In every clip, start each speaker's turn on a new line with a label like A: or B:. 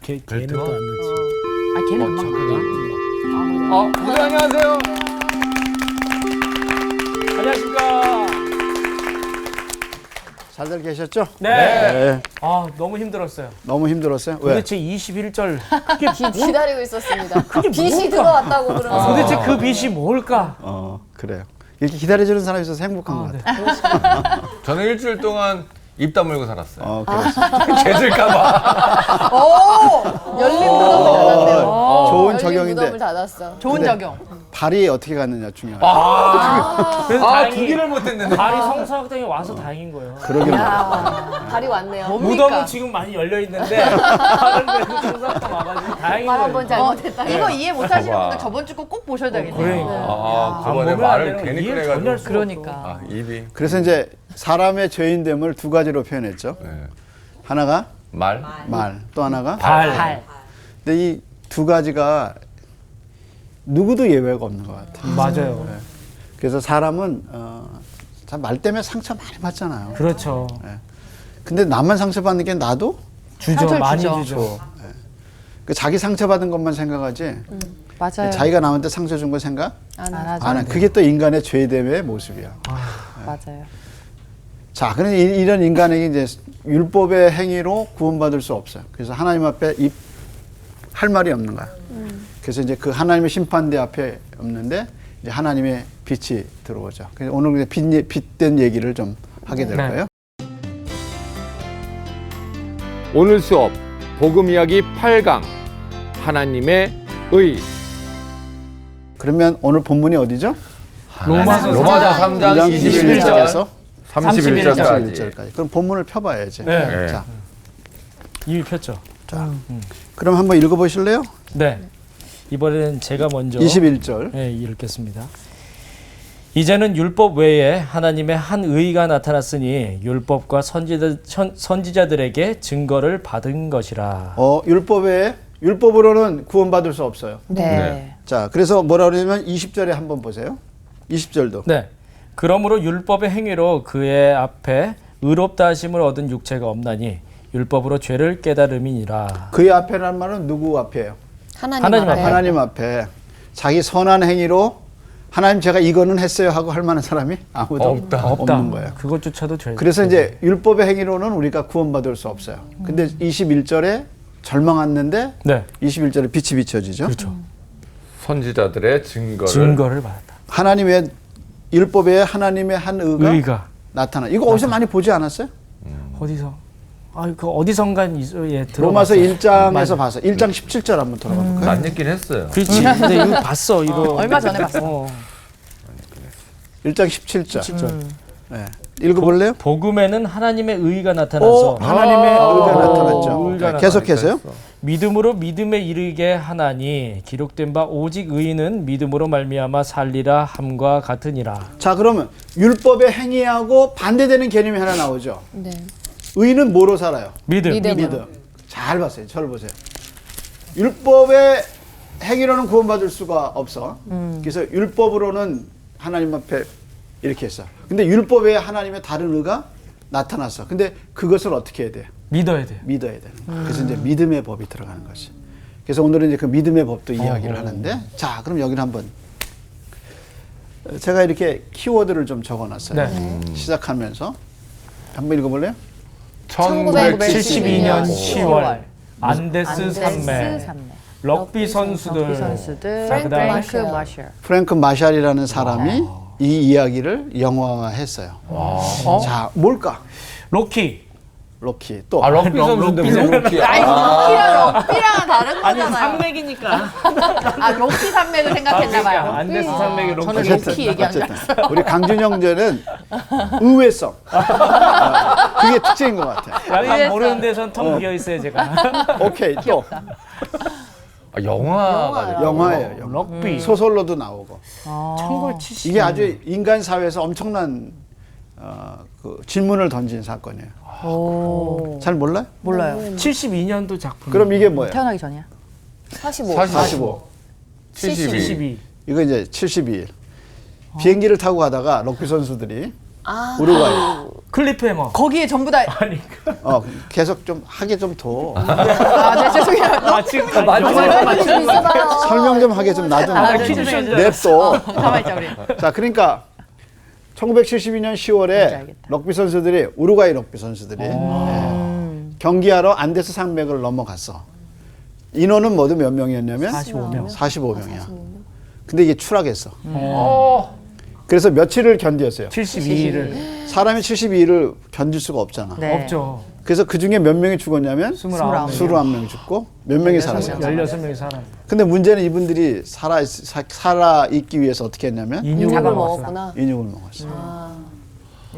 A: 걔는 또 안 넣지.
B: 아 걔는 안 먹거든.
C: 무대 안녕하세요.
A: 안녕하십니까.
D: 잘들 계셨죠?
A: 네. 아 너무 힘들었어요.
D: 너무 힘들었어요? 왜?
A: 도대체 21절 그게
E: 기다리고 있었습니다. 빛이
A: 뭘까?
E: 들어왔다고 그러면서.
A: 도대체 그 빛이 뭘까?
D: 그래요. 이렇게 기다려주는 사람이 있어서 행복한 것 같아요.
C: 저는 일주일 동안 입 다물고 살았어요.
D: 그렇습니다.
C: 죄질까봐.
E: 열린 무덤을 닫았대요.
D: 좋은
E: 열린
D: 적용인데
E: 무덤을 닫았어.
B: 좋은
D: 근데-
B: 적용.
D: 발이 어떻게 갔느냐 중요하죠.
A: 그래서
C: 두
A: 다행히
C: 개를 못했는데.
A: 발이 성사학당에 와서 다행인 거예요.
D: 그러게 말이에요.
E: 발이 왔네요.
A: 무덤은 지금 많이 열려 있는데 발은 그래도 성사학당 와가지고 다행인
E: 발
A: 거예요.
E: 한번 잘못했다.
B: 이거 이해 못하시는
C: 봐봐.
B: 분들 저번 주 거 꼭 보셔야 되겠네요.
A: 그러니까.
C: 그번에
A: 안 보면
C: 말을
A: 안 되는
C: 괜히
A: 이해를
C: 꺼내가지고.
A: 전혀 할 수가
B: 그러니까.
C: 입이.
D: 그래서 이제 사람의 죄인됨을 두 가지로 표현했죠.
C: 네.
D: 하나가
C: 말.
D: 말, 또 하나가
A: 발.
D: 근데 이 두 가지가 누구도 예외가 없는 것 같아요.
A: 맞아요.
D: 그래서 사람은 참 말 때문에 상처 많이 받잖아요.
A: 그렇죠.
D: 근데 나만 상처받는 게 나도
A: 주죠.
B: 상처를
A: 많이
B: 주죠.
A: 주죠.
D: 그 자기 상처받은 것만 생각하지
B: 맞아요.
D: 자기가 남한테 상처 준 거 생각
B: 안 하죠.
D: 안 해. 그게 또 인간의 죄됨의 모습이야.
B: 맞아요.
D: 자, 그런데 이런 인간에게 이제 율법의 행위로 구원받을 수 없어요. 그래서 하나님 앞에 할 말이 없는 거야. 그래서 이제 그 하나님의 심판대 앞에 없는데 이제 하나님의 빛이 들어오죠. 그래서 오늘 빛된 얘기를 좀 하게 될
A: 네.
D: 거예요.
F: 오늘 수업 복음 이야기 8강 하나님의 의.
D: 그러면 오늘 본문이 어디죠?
A: 로마서
C: 로마서 3장
D: 21절에서
C: 31절까지.
D: 31절까지. 그럼 본문을 펴봐야지.
A: 네.
D: 자,
A: 이미 폈죠.
D: 그럼 한번 읽어보실래요?
A: 네. 이번에는 제가 먼저
D: 21절.
A: 네, 읽겠습니다. 이제는 율법 외에 하나님의 한 의가 나타났으니 율법과 선지자들에게 증거를 받은 것이라.
D: 율법으로는 구원받을 수 없어요.
B: 네.
D: 자, 그래서 뭐라 그러냐면 20절에 한번 보세요. 20절도.
A: 네. 그러므로 율법의 행위로 그의 앞에 의롭다 하심을 얻은 육체가 없나니 율법으로 죄를 깨달음이니라.
D: 그의 앞에라는 말은 누구 앞이에요?
A: 하나님 앞에.
D: 하나님 앞에 자기 선한 행위로 하나님 제가 이거는 했어요 하고 할 만한 사람이 아무도
A: 없다.
D: 없는 거예요.
A: 그것조차도 죄.
D: 그래서 이제 율법의 행위로는 우리가 구원받을 수 없어요. 근데 21절에 절망 왔는데
A: 네.
D: 21절에 빛이 비춰지죠.
A: 그렇죠.
C: 선지자들의
A: 증거를 받았다.
D: 하나님의 율법에 하나님의 한
A: 의가
D: 나타나. 이거 어디서 많이 보지 않았어요?
A: 어디서? 그 어디선간 예,
D: 로마서
A: 들어봤어요.
D: 1장에서
A: 맞아.
D: 봤어. 1장 17절 한번 돌아가 볼까요?
C: 안 읽긴 했어요.
A: 그렇지. 근데 이거 봤어. 이거
B: 얼마 전에 봤어.
D: 1장 17절. 네. 읽어볼래요?
A: 복음에는 하나님의 의가 나타나서
D: 하나님의 의가 나타났죠.
A: 의가
D: 네, 계속해서요.
A: 믿음으로 믿음에 이르게 하나니 기록된 바 오직 의인은 믿음으로 말미암아 살리라 함과 같으니라.
D: 자, 그러면 율법의 행위하고 반대되는 개념이 하나 나오죠.
E: 네.
D: 의는 뭐로 살아요?
A: 믿음.
D: 믿음. 잘 봤어요. 저를 보세요. 율법의 행위로는 구원받을 수가 없어. 그래서 율법으로는 하나님 앞에 이렇게 했어. 근데 율법에 하나님의 다른 의가 나타났어. 근데 그것을 어떻게 해야 돼요?
A: 믿어야 돼요.
D: 믿어야 되는 거예요. 그래서 이제 믿음의 법이 들어가는 거지. 그래서 오늘은 이제 그 믿음의 법도 이야기를 하는데, 자, 그럼 여기를 한번 제가 이렇게 키워드를 좀 적어놨어요.
A: 네.
D: 시작하면서 한번 읽어볼래요?
A: 1972년 10월
B: 월.
A: 안데스 산맥 럭비 선수들
B: 선수들
A: 자, 그다음에
B: 프랭크 마셜.
D: 프랭크 마샬이라는 사람이 이 이야기를 영화화했어요. 자, 뭘까?
A: 로키.
D: 로키 또
C: 럭비 선수인데 무슨 럭키?
B: 럭비랑 다른
A: 아니
B: 거잖아요.
A: 산맥이니까.
B: 아 럭키 산맥을 생각했나봐요.
A: 안데스 산맥의 로키.
B: 저는 로키 얘기한 줄 알았어요.
D: 우리 강준영제는 의외성 그게 특징인 것 같아요.
A: 약간 모르는 데선 텅 비어 있어요 제가.
D: 오케이 또
C: 영화가
D: 영화예요. 영화.
A: 럭비.
D: 소설로도 나오고
A: 1970.
D: 이게 아주 인간 사회에서 엄청난 그 질문을 던진 사건이에요.
B: 오.
D: 잘 몰라요?
B: 몰라요.
A: 72년도 작품.
D: 그럼 이게 뭐예요?
B: 태어나기 전이야.
E: 45.
D: 45.
A: 72.
D: 이거 이제 72일. 비행기를 타고 가다가 럭비 선수들이 우루과이
A: 클리프 해머.
B: 거기에 전부 다.
A: 아니
D: 계속 좀 하게 좀 둬.
B: 아, 네, 죄송해요.
C: 마지막에
E: 좀 있어봐요.
D: 설명 좀 하게 좀 놔둬.
B: 퀴즈
D: 냅둬.
B: 가만히 있자 우리.
D: 자, 그러니까 1972년 10월에
B: 알겠다.
D: 럭비 선수들이 우루과이 럭비 선수들이 경기하러 안데스 산맥을 넘어갔어. 인원은 모두 몇 명이었냐면
A: 45명.
D: 45명이야. 근데 이게 추락했어. 그래서 며칠을 견디었어요.
A: 72일을
D: 사람이 72일을 견딜 수가 없잖아.
B: 네.
A: 없죠.
D: 그래서 그 중에 몇 명이 죽었냐면
A: 29명.
D: 21명 죽고 몇 명이 살았어요.
A: 16명이 살아.
D: 근데 문제는 이분들이 살아 있기 위해서 어떻게 했냐면
A: 인육을
E: 잡아
A: 먹었어.
E: 먹었구나.
D: 인육을 먹었어.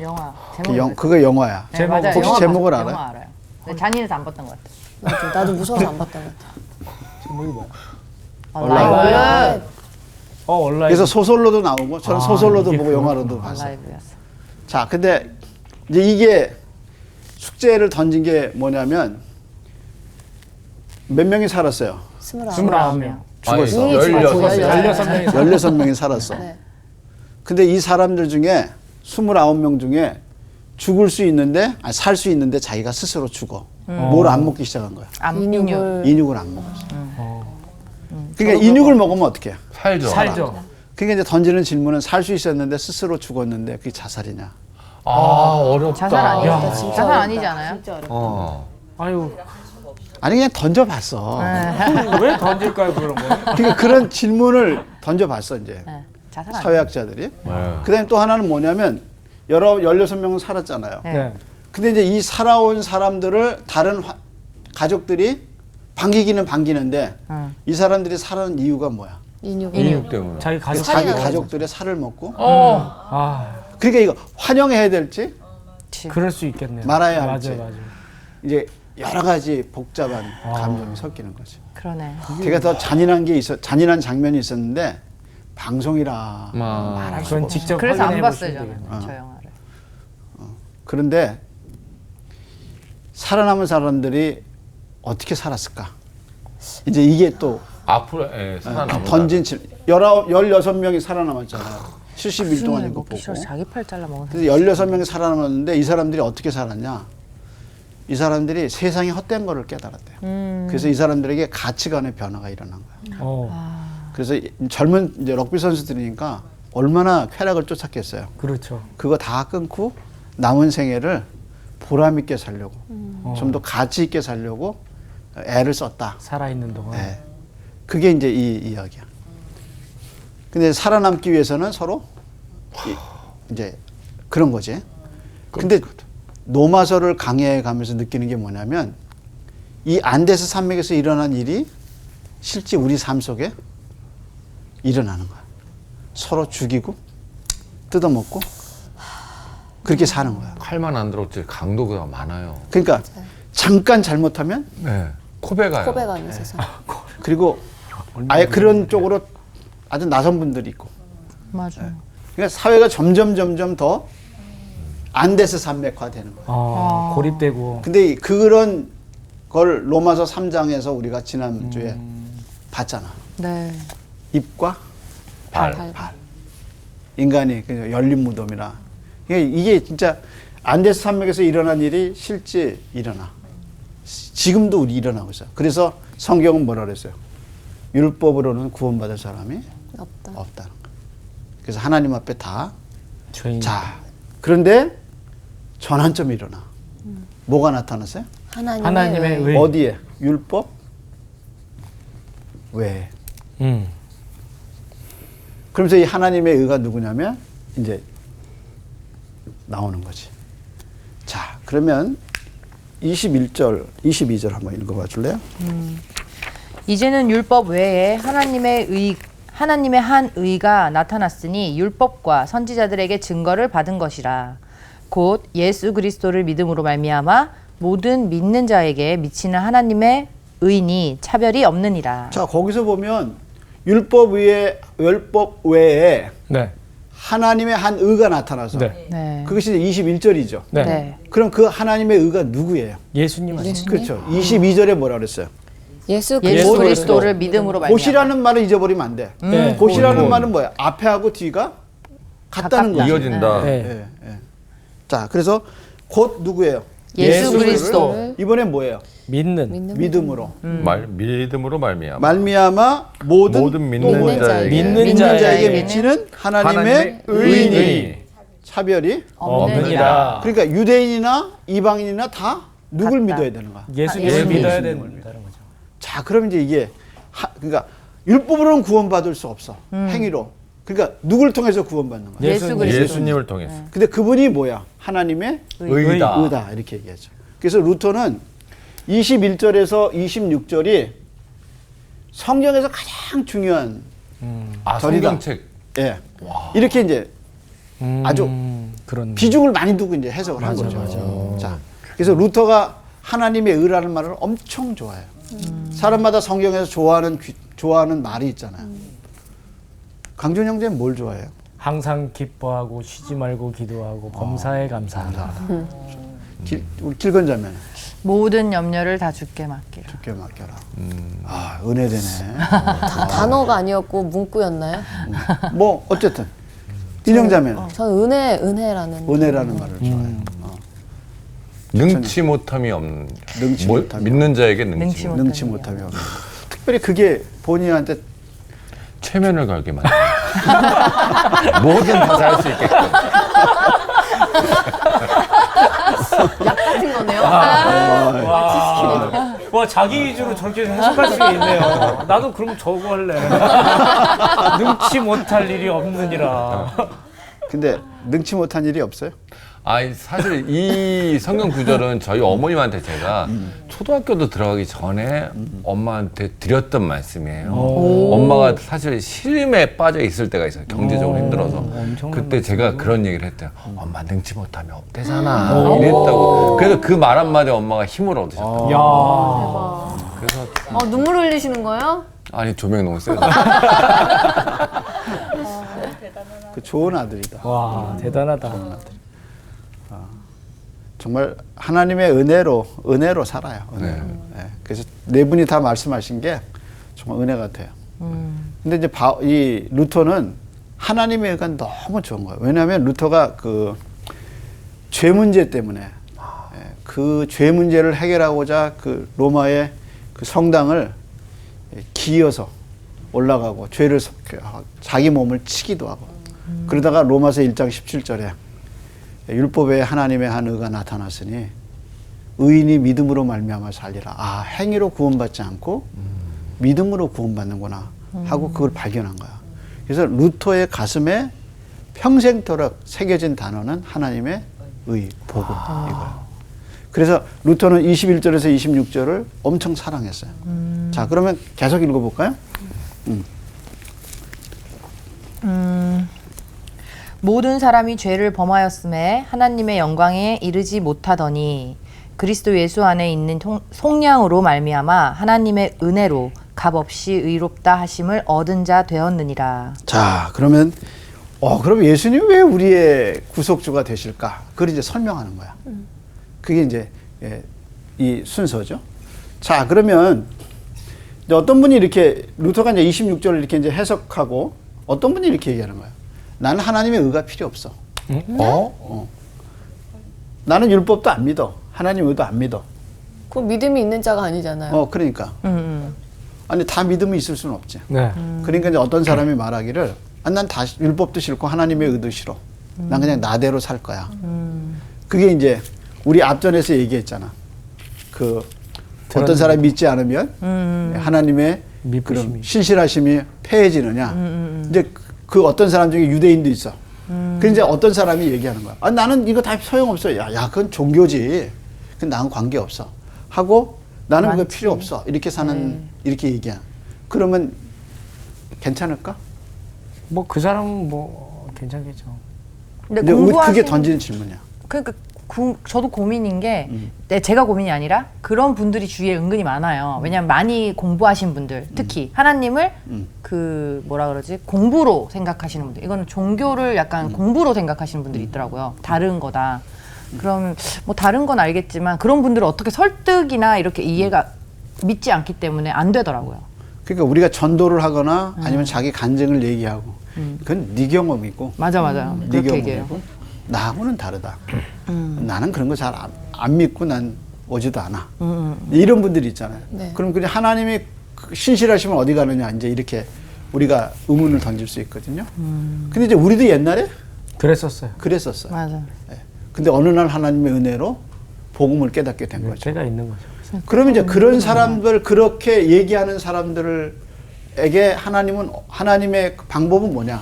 B: 영화
D: 그거 영화야.
B: 네, 맞아요.
D: 혹시
B: 영화
D: 제목을
B: 봤어요.
D: 알아요?
B: 영화 알아요. 근데 잔인해서 안 봤던 것 같아.
E: 나도 무서워서 안 봤던 것 같아.
B: 라이브.
A: 온라인.
D: 그래서 소설로도 나오고 저는 소설로도
A: 이게
D: 보고
A: 그렇구나.
D: 영화로도 봤어요.
B: 라이브였어.
D: 자, 근데 이제 이게 숙제를 던진 게 뭐냐면 몇 명이 살았어요?
A: 29명.
D: 죽었어.
A: 16명이
D: 16명이 살았어.
E: 네.
D: 근데 이 사람들 중에 29명 중에 죽을 수 있는데, 살 수 있는데 자기가 스스로 죽어. 뭘 안 먹기 시작한 거야.
B: 인육.
D: 인육을 안 먹었어. 그러니까 인육을 먹으면 어떻게 해?
C: 살죠.
A: 살죠.
D: 그러니까 이제 던지는 질문은 살 수 있었는데 스스로 죽었는데 그게 자살이냐?
C: 아, 어렵다.
B: 자살 아니에요?
A: 야.
B: 자살 아니잖아요.
E: 진짜 어렵다.
A: 아유,
D: 아니 그냥 던져봤어.
A: 왜 던질까요 그런 거?
D: 그러니까 그런 질문을 던져봤어 이제
B: 네. 자살 아니에요.
D: 사회학자들이.
C: 네.
D: 그다음에 또 하나는 뭐냐면 16명은 살았잖아요.
A: 네.
D: 근데 이제 이 살아온 사람들을 다른 가족들이 반기기는 반기는데 이 사람들이 살아온 이유가 뭐야?
E: 인육.
C: 인육 때문에.
A: 자기 가족.
D: 자기 가족들의 살을 먹고.
A: 아,
D: 그러니까 이거 환영해야 될지
A: 그럴 수 있겠네요.
D: 말아야 할지.
A: 맞아요.
D: 이제 여러 가지 복잡한 감정이 섞이는 거지.
B: 그러네.
D: 제가 더 잔인한 장면이 있었는데 방송이라 말할 수가
A: 그건
D: 없어.
A: 직접
B: 그래서 안
A: 확인해
B: 봤어요
A: 보셔야
B: 저는
A: 되겠네요.
B: 저 영화를.
D: 그런데 살아남은 사람들이 어떻게 살았을까? 이제 이게 또
C: 앞으로 살아남은
D: 던진 16명이 살아남았잖아요. 70일 동안 이거
B: 먹기 싫어
D: 보고.
B: 자기 팔 잘라 먹은.
D: 그래서 16명이 살아남았는데 이 사람들이 어떻게 살았냐? 이 사람들이 세상에 헛된 거를 깨달았대요. 그래서 이 사람들에게 가치관의 변화가 일어난 거예요. 그래서 젊은 이제 럭비 선수들이니까 얼마나 쾌락을 쫓았겠어요.
A: 그렇죠.
D: 그거 다 끊고 남은 생애를 보람 있게 살려고 좀 더 가치 있게 살려고 애를 썼다.
A: 살아있는 동안.
D: 네. 그게 이제 이 이야기야. 근데 살아남기 위해서는 서로 이제 그런 거지. 근데 노마서를 강해해 가면서 느끼는 게 뭐냐면 이 안데스 산맥에서 일어난 일이 실제 우리 삶 속에 일어나는 거야. 서로 죽이고 뜯어먹고 그렇게 사는 거야.
C: 칼만 안 들었지 강도가 많아요.
D: 그러니까 잠깐 잘못하면
C: 네. 코베가요.
E: 코베가는 세상.
D: 그리고 아예 그런 쪽으로 아주 나선 분들이 있고.
B: 맞아.
D: 그러니까 사회가 점점 더 안데스 산맥화되는 거야.
A: 고립되고.
D: 근데 그런 걸 로마서 3장에서 우리가 지난주에 봤잖아.
B: 네.
D: 입과
C: 발.
D: 발. 인간이 그냥 열린 무덤이라. 이게 진짜 안데스 산맥에서 일어난 일이 실제 일어나. 지금도 우리 일어나고 있어요. 그래서 성경은 뭐라 그랬어요? 율법으로는 구원받을 사람이
E: 없다.
D: 없다는 거예요. 그래서 하나님 앞에 다.
A: 죄인.
D: 자, 그런데 전환점이 일어나. 뭐가 나타났어요?
A: 하나님의 의.
D: 어디에? 율법 외에. 그러면서 이 하나님의 의가 누구냐면 이제 나오는 거지. 자, 그러면 21절, 22절 한번 읽어봐 줄래요?
B: 이제는 율법 외에 하나님의 한 의가 나타났으니 율법과 선지자들에게 증거를 받은 것이라. 곧 예수 그리스도를 믿음으로 말미암아 모든 믿는 자에게 미치는 하나님의 의니 차별이 없느니라.
D: 자, 거기서 보면 율법 외에
A: 네.
D: 하나님의 한 의가 나타나서
A: 네.
B: 네.
D: 그것이 21절이죠.
A: 네.
B: 네.
D: 그럼 그 하나님의 의가 누구예요?
A: 예수님 아니에요?
D: 그렇죠. 22절에 뭐라 그랬어요?
E: 예수
B: 예수
E: 그리스도.
B: 그리스도를 믿음으로 말미암아.
D: 곧이라는 말을 잊어버리면 안 돼.
A: 네.
D: 곧이라는 말은 뭐야? 앞에하고 뒤가 같다는 거죠.
C: 이어진다.
A: 네.
D: 예, 예. 자, 그래서 곧 누구예요?
B: 예수
A: 예수를
B: 그리스도
D: 이번엔 뭐예요?
A: 믿는
D: 믿음으로.
C: 믿음으로 말미암아.
D: 말미암아 모든
C: 믿는 자에게
A: 믿는
D: 자에게
A: 자에게
D: 미치는 하나님의
C: 하나님의
D: 의인이
C: 의인이
D: 차별이
A: 없느니라.
D: 그러니까 유대인이나 이방인이나 다 누굴
B: 같다.
D: 믿어야 되는 거야?
A: 예수님을
B: 예수님.
A: 믿어야 된다는 거죠.
D: 자, 그럼 이제 이게 그러니까 율법으로는 구원받을 수 없어. 행위로. 그러니까 누굴 통해서 구원받는 거야?
B: 예수 그리스도.
C: 예수님을 통해서.
D: 근데 그분이 뭐야? 하나님의
C: 의다.
D: 의다 이렇게 얘기하죠. 그래서 루터는 21절에서 26절이 성경에서 가장 중요한
C: 아,
D: 절이다.
C: 성경책.
D: 예. 이렇게 이제 아주
A: 그런
D: 비중을 많이 두고 이제 해석을 한 거죠. 자, 그래서 루터가 하나님의 의라는 말을 엄청 좋아해요. 사람마다 성경에서 좋아하는 말이 있잖아요. 강준 형제는 뭘 좋아해요?
A: 항상 기뻐하고 쉬지 말고 기도하고 범사에 감사하라.
D: 우리 길건자면
B: 모든 염려를 다 주께 맡기라.
D: 주께 맡겨라. 아, 은혜되네.
E: 단어가 아니었고 문구였나요?
D: 뭐 어쨌든 인형자면
E: 저는 은혜라는.
D: 은혜라는 말을 좋아해요.
C: 능치 못함이 없는.
D: 능치 못함이
C: 믿는 자에게 능치
B: 능치
C: 못.
D: 능치 못함이 없는. 특별히 그게 본인한테
C: 최면을 걸게 만든. 뭐든 다 잘 수 있게끔.
E: 약 같은 거네요.
A: 와 자기 위주로 저렇게 해석할 수 있네요. 나도 그럼 저거 할래. 능치 못할 일이 없느니라.
D: 근데 능치 못한 일이 없어요?
C: 아니 사실 이 성경 구절은 저희 어머님한테 제가 초등학교도 들어가기 전에 엄마한테 드렸던 말씀이에요. 엄마가 사실 시름에 빠져 있을 때가 있어요. 경제적으로 힘들어서. 그때 제가 그런 얘기를 했대요. 엄마 능치 못하면 없대잖아. 이랬다고. 그래서 그 말 한마디 엄마가 힘을 얻으셨다고.
A: 야.
C: 그래서
E: 눈물 흘리시는 거예요?
C: 아니 조명이 너무 세다.
D: 그 좋은 아들이다.
A: 와 대단하다.
D: 정말 하나님의 은혜로 살아요. 은혜로. 예. 그래서 네 분이 다 말씀하신 게 정말 은혜 같아요. 근데 이제 이 루터는 하나님의 의가 너무 좋은 거예요. 왜냐하면 루터가 그 죄 문제 때문에 그 죄 문제를 해결하고자 그 로마의 그 성당을 기어서 올라가고 죄를 자기 몸을 치기도 하고 그러다가 로마서 1장 17절에 율법에 하나님의 한 의가 나타났으니 의인이 믿음으로 말미암아 살리라. 아, 행위로 구원받지 않고 믿음으로 구원받는구나 하고 그걸 발견한 거야. 그래서 루터의 가슴에 평생토록 새겨진 단어는 하나님의 의, 복음 이거야. 그래서 루터는 21절에서 26절을 엄청 사랑했어요. 자, 그러면 계속 읽어볼까요?
B: 모든 사람이 죄를 범하였음에 하나님의 영광에 이르지 못하더니 그리스도 예수 안에 있는 속량으로 말미암아 하나님의 은혜로 값없이 의롭다 하심을 얻은 자 되었느니라.
D: 자, 그러면 그럼 예수님 왜 우리의 구속주가 되실까? 그걸 이제 설명하는 거야. 그게 이제 이 순서죠. 자, 그러면 이제 어떤 분이 이렇게 루터가 이제 26절을 이렇게 이제 해석하고 어떤 분이 이렇게 얘기하는 거야. 나는 하나님의 의가 필요 없어. 나는 율법도 안 믿어. 하나님 의도 안 믿어.
E: 그럼 믿음이 있는 자가 아니잖아요.
D: 그러니까. 아니, 다 믿음이 있을 수는 없지.
A: 네.
D: 그러니까 이제 어떤 사람이 말하기를 난 다 율법도 싫고 하나님의 의도 싫어. 난 그냥 나대로 살 거야. 그게 이제 우리 앞전에서 얘기했잖아. 그 어떤 사람이 믿지 않으면 하나님의 그런 신실하심이 패해지느냐. 이제 그 어떤 사람 중에 유대인도 있어. 그 이제 어떤 사람이 얘기하는 거야. 아, 나는 이거 다 소용없어. 야, 그건 종교지. 그건 나랑 관계 없어. 하고 나는 그거 필요 없어. 이렇게 사는 이렇게 얘기야. 그러면 괜찮을까?
A: 뭐 그 사람은 뭐 괜찮겠죠.
B: 근데
D: 근데 그게 던지는 질문이야.
B: 그러니까 저도 고민인 게 제가 고민이 아니라 그런 분들이 주위에 은근히 많아요. 왜냐하면 많이 공부하신 분들, 특히 하나님을 그 뭐라 그러지 공부로 생각하시는 분들, 이거는 종교를 약간 공부로 생각하시는 분들이 있더라고요. 다른 거다. 그럼 뭐 다른 건 알겠지만 그런 분들을 어떻게 설득이나 이렇게 이해가 믿지 않기 때문에 안 되더라고요.
D: 그러니까 우리가 전도를 하거나 아니면 자기 간증을 얘기하고 그건 네 경험이고
B: 맞아요.
D: 네
B: 그렇게 얘기해요.
D: 경험이고 나하고는 다르다. 나는 그런 거 잘 안 믿고 난 오지도 않아. 이런 분들이 있잖아요.
E: 네.
D: 그럼 그냥 하나님이 신실하시면 어디 가느냐 이제 이렇게 우리가 의문을 던질 수 있거든요. 근데 이제 우리도 옛날에
A: 그랬었어요.
D: 그랬었어요.
B: 맞아.
D: 예. 근데 어느 날 하나님의 은혜로 복음을 깨닫게 된 거죠.
A: 때가 있는 거죠.
D: 그러면 이제 그런 사람들, 그렇게 얘기하는 사람들에게 하나님의 방법은 뭐냐?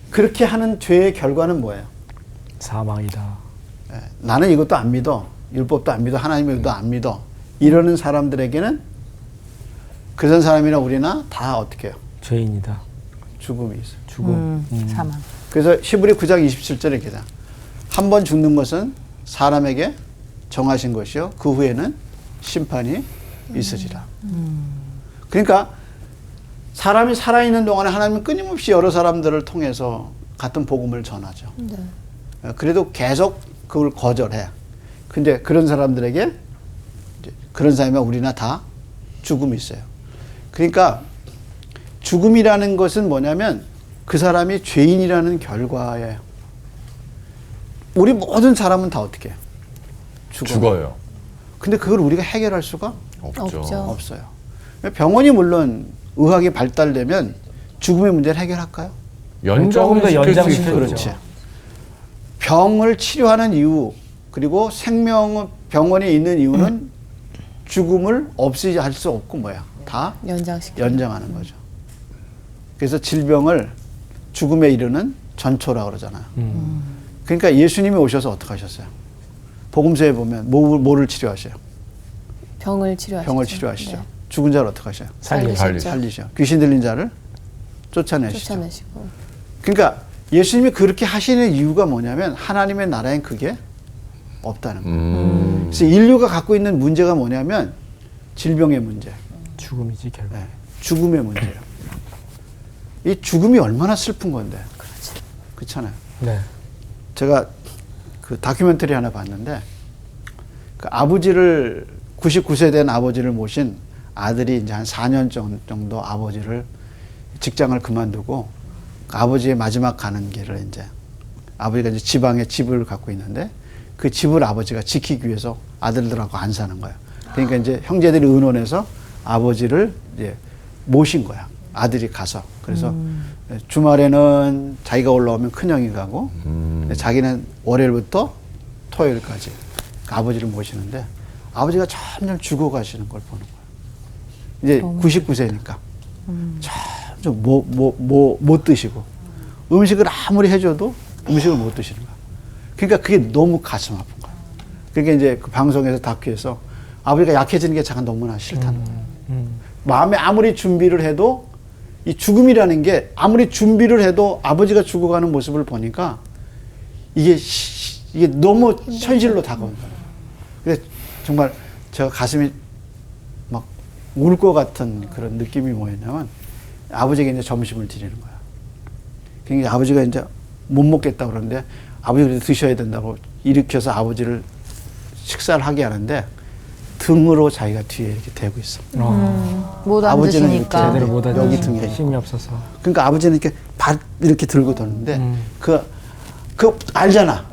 D: 그렇게 하는 죄의 결과는 뭐예요?
A: 사망이다.
D: 예, 나는 이것도 안 믿어. 율법도 안 믿어. 하나님의 의도 안 믿어. 이러는 사람들에게는 그런 사람이나 우리나 다 어떻게 해요?
A: 죄인이다.
D: 죽음이 있어요.
A: 죽음.
B: 사망.
D: 그래서 히브리 9장 27절에 기다. 한 번 죽는 것은 사람에게 정하신 것이요. 그 후에는 심판이 있으리라. 그러니까 사람이 살아있는 동안에 하나님은 끊임없이 여러 사람들을 통해서 같은 복음을 전하죠.
E: 네.
D: 그래도 계속 그걸 거절해. 근데 그런 사람들에게 이제 그런 사람이면 우리나 다 죽음이 있어요. 그러니까 죽음이라는 것은 뭐냐면 그 사람이 죄인이라는 결과예요. 우리 모든 사람은 다 어떻게 해요?
C: 죽어요.
D: 근데 그걸 우리가 해결할 수가
C: 없죠.
E: 없죠.
D: 없어요. 병원이 물론 의학이 발달되면 죽음의 문제를 해결할까요?
A: 조금 더
C: 연장시킬 수
A: 연장시켜
C: 있어요.
D: 그렇지. 병을 치료하는 이유 그리고 병원에 있는 이유는 죽음을 없이 할 수 없고 뭐야? 다
E: 연장시켜.
D: 연장하는 거죠. 그래서 질병을 죽음에 이르는 전초라고 그러잖아요. 그러니까 예수님이 오셔서 어떻게 하셨어요? 복음서에 보면 뭐를 치료하셔요?
E: 병을 치료하시죠.
D: 병을 치료하시죠.
E: 네.
D: 죽은 자를 어떻게 하셔요?
E: 살리시죠.
D: 살리셔. 귀신 들린 자를 쫓아내시죠.
E: 쫓아내시고.
D: 그러니까 예수님이 그렇게 하시는 이유가 뭐냐면 하나님의 나라엔 그게 없다는 거예요. 그래서 인류가 갖고 있는 문제가 뭐냐면 질병의 문제,
A: 죽음이지 결국.
D: 네, 죽음의 문제예요. 이 죽음이 얼마나 슬픈 건데. 그렇잖아요.
A: 네.
D: 제가 그 다큐멘터리 하나 봤는데 그 아버지를 99세 된 아버지를 모신 아들이 이제 한 4년 정도 아버지를 직장을 그만두고 그 아버지의 마지막 가는 길을 이제 아버지가 이제 지방에 집을 갖고 있는데 그 집을 아버지가 지키기 위해서 아들들하고 안 사는 거야. 그러니까 이제 형제들이 의논해서 아버지를 이제 모신 거야. 아들이 가서. 그래서 주말에는 자기가 올라오면 큰형이 가고 자기는 월요일부터 토요일까지 그 아버지를 모시는데 아버지가 점점 죽어가시는 걸 보는 거예요. 이제 99세니까 점점 못 드시고 음식을 아무리 해줘도 음식을 못 드시는 거야. 그러니까 그게 너무 가슴 아픈 거야. 그러니까 이제 그 방송에서 다큐에서 아버지가 약해지는 게 잠깐 너무나 싫다는 거야. 마음에 아무리 준비를 해도 이 죽음이라는 게 아무리 준비를 해도 아버지가 죽어가는 모습을 보니까 이게 너무 현실로 다가온 거예요. 근데 정말 제가 가슴이 막 울 것 같은 그런 느낌이 뭐였냐면 아버지에게 이제 점심을 드리는 거야. 그러니까 아버지가 이제 못 먹겠다 그러는데 아버지가 드셔야 된다고 일으켜서 아버지를 식사를 하게 하는데 등으로 자기가 뒤에 이렇게 대고 있어.
B: 못
D: 아버지는
B: 앉으시니까.
A: 제대로 못
D: 여기
A: 앉으시고
D: 등에
A: 힘이 없어서.
D: 그러니까 아버지는 이렇게 발 이렇게 들고 도는데 그 알잖아.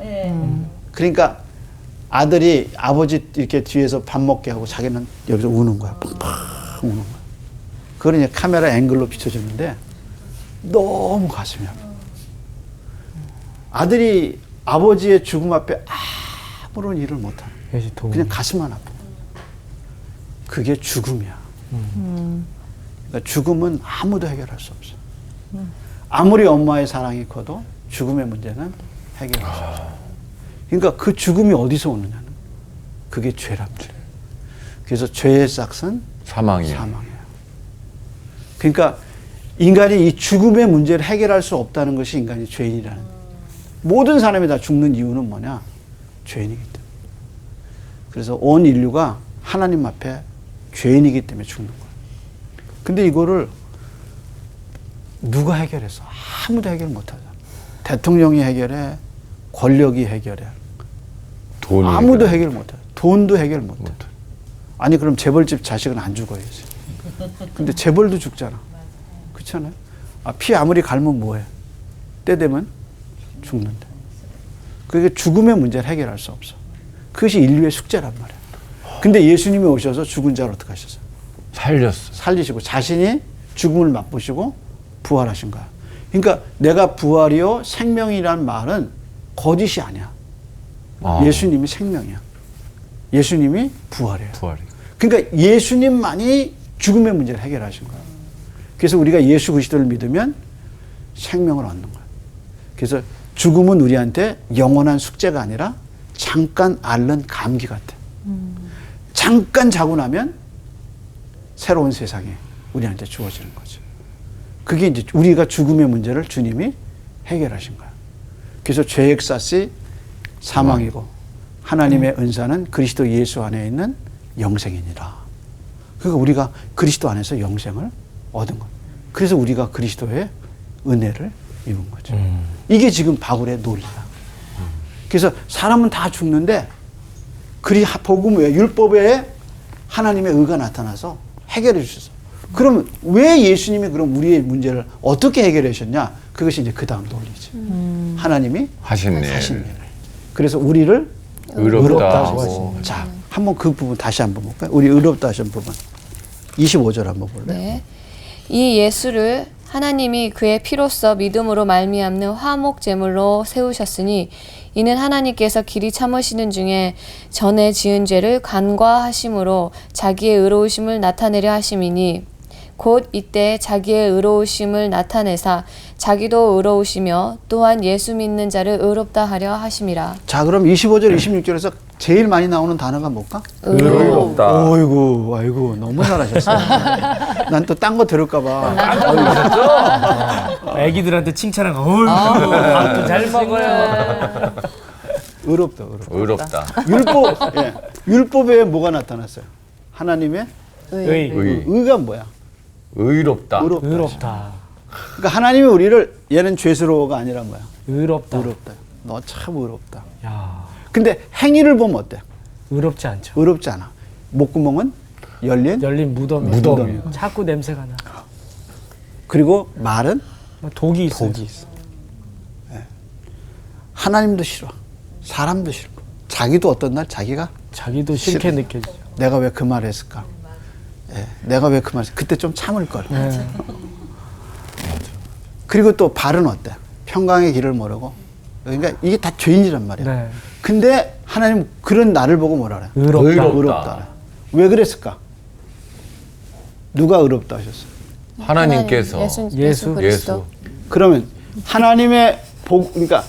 D: 그러니까 아들이 아버지 이렇게 뒤에서 밥 먹게 하고 자기는 여기서 우는 거야. 펑펑 우는 거야. 그걸 이제 카메라 앵글로 비춰주는데 너무 가슴이 아파. 아들이 아버지의 죽음 앞에 아무런 일을 못하는 거야. 그냥 가슴만 아파. 그게 죽음이야. 그러니까 죽음은 아무도 해결할 수 없어. 아무리 엄마의 사랑이 커도 죽음의 문제는 해결할 수 없어. 그러니까 그 죽음이 어디서 오느냐는 그게 죄랍니다. 그래서 죄의 싹은 사망이에요. 그러니까 인간이 이 죽음의 문제를 해결할 수 없다는 것이 인간이 죄인이라는 거예요. 모든 사람이 다 죽는 이유는 뭐냐? 죄인이기 때문에. 그래서 온 인류가 하나님 앞에 죄인이기 때문에 죽는 거예요. 근데 이거를 누가 해결했어? 아무도 해결 못하잖아. 대통령이 해결해, 권력이 해결해. 아무도 해결 못해. 돈도 해결 못해. 아니 그럼 재벌집 자식은 안 죽어야지. 근데 재벌도 죽잖아. 그렇잖아요. 피 아무리 갈면 뭐해? 때 되면 죽는데. 그게 죽음의 문제를 해결할 수 없어. 그것이 인류의 숙제란 말이에요. 근데 예수님이 오셔서 죽은 자를 어떻게 하셨어요?
C: 살렸어.
D: 살리시고 자신이 죽음을 맛보시고 부활하신 거야. 그러니까 내가 부활이요 생명이란 말은 거짓이 아니야. 예수님이 생명이야. 예수님이 부활이에요.
C: 부활이.
D: 그러니까 예수님만이 죽음의 문제를 해결하신 거야. 그래서 우리가 예수 그리스도를 믿으면 생명을 얻는 거야. 그래서 죽음은 우리한테 영원한 숙제가 아니라 잠깐 앓는 감기 같아. 잠깐 자고 나면 새로운 세상이 우리한테 주어지는 거죠. 그게 이제 우리가 죽음의 문제를 주님이 해결하신 거야. 그래서 죄의 값이 사망이고 하나님의 은사는 그리스도 예수 안에 있는 영생이니라. 그러니까 우리가 그리스도 안에서 영생을 얻은 거야. 그래서 우리가 그리스도의 은혜를 입은 거죠. 이게 지금 바울의 논리야. 그래서 사람은 다 죽는데 복음 외에 율법에 하나님의 의가 나타나서 해결해 주셨어. 그러면 왜 예수님이 그럼 우리의 문제를 어떻게 해결해 주셨냐? 그것이 이제 그 다음 논리지. 하나님이
C: 하신 일.
D: 하신 일. 그래서 우리를
C: 의롭다
D: 하고.
C: 하고.
D: 자, 한번 그 부분 다시 한번 볼까요? 우리 의롭다 하신 부분. 25절 한번 볼래요?
E: 네. 이 예수를 하나님이 그의 피로써 믿음으로 말미암는 화목 제물로 세우셨으니 이는 하나님께서 길이 참으시는 중에 전에 지은 죄를 간과하심으로 자기의 의로우심을 나타내려 하심이니 곧 이때 자기의 의로우심을 나타내사 자기도 의로우시며 또한 예수 믿는 자를 의롭다 하려 하심이라.
D: 자, 그럼 25절, 26절에서 제일 많이 나오는 단어가 뭘까?
F: 의롭다.
D: 어이구, 아이고, 너무 잘하셨어요. 난 또 딴 거 들을까봐.
A: 애기들한테 칭찬하고 어우 밥도 잘 먹어요.
D: 의롭다.
C: 의롭다.
D: 율법, 예. 율법에 뭐가 나타났어요? 하나님의
A: 의.
D: 의가 뭐야?
C: 의롭다.
A: 의롭다.
D: 그러니까 하나님이 우리를 얘는 죄스러워가 아니라 뭐야?
A: 의롭다.
D: 의롭다. 너 참 의롭다.
A: 야,
D: 근데 행위를 보면 어때?
A: 의롭지 않죠.
D: 의롭지 않아. 목구멍은 열린
A: 열린 무덤이.
D: 무덤이에요.
A: 자꾸 냄새가 나.
D: 그리고 말은
A: 독이 있어요.
D: 독이 있어. 예. 하나님도 싫어. 사람도 싫고. 자기도 어떤 날 자기가
A: 자기도 싫게
D: 싫어.
A: 느껴지죠.
D: 내가 왜 그 말을 했을까? 예. 내가 왜 그 말을 했을까? 그때 좀 참을 걸.
A: 네.
D: 그리고 또 발은 어때? 평강의 길을 모르고. 그러니까 이게 다 죄인이란 말이야.
A: 네.
D: 근데 하나님 그런 나를 보고 뭐라 그래?
A: 의롭다.
D: 의롭다. 왜 그랬을까? 누가 의롭다 하셨어요?
C: 하나님께서
E: 예수 그리스도.
D: 그러면 하나님의 그러니까